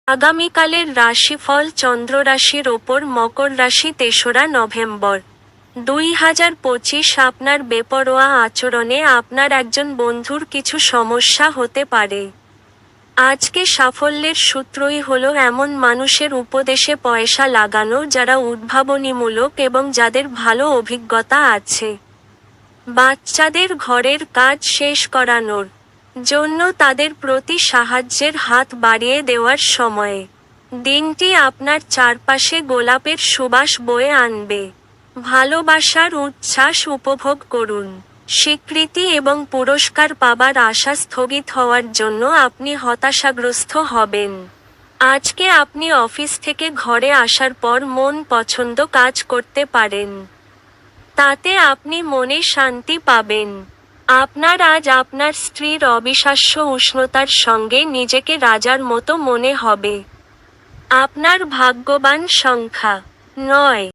আগামীকালের রাশিফল চন্দ্র রাশির ওপর মকর রাশি ৩রা নভেম্বর ২০২৫। আপনার বেপরোয়া আচরণে আপনার একজন বন্ধুর কিছু সমস্যা হতে পারে। আজকে সাফল্যের সূত্রই হলো এমন মানুষের উপদেশে পয়সা লাগানো যারা উদ্ভাবনীমূলক এবং যাদের ভালো অভিজ্ঞতা আছে। বাচ্চাদের ঘরের কাজ শেষ করানোর জন্য তাদের প্রতি সাহায্যের হাত বাড়িয়ে দেওয়ার সময়ে। দিনটি আপনার চারপাশে গোলাপের সুবাস বয়ে আনবে। ভালোবাসার উচ্ছ্বাস উপভোগ করুন। স্বীকৃতি এবং পুরস্কার পাবার আশা স্থগিত হওয়ার জন্য আপনি হতাশাগ্রস্ত হবেন। আজকে আপনি অফিস থেকে ঘরে আসার পর মন পছন্দ কাজ করতে পারেন। তাতে আপনি মনে শান্তি পাবেন। আপনার আজ আপনার স্ত্রীর অবিশ্বাস্য উষ্ণতার সঙ্গে নিজেকে রাজার মতো মনে হবে। আপনার ভাগ্যবান সংখ্যা ৯।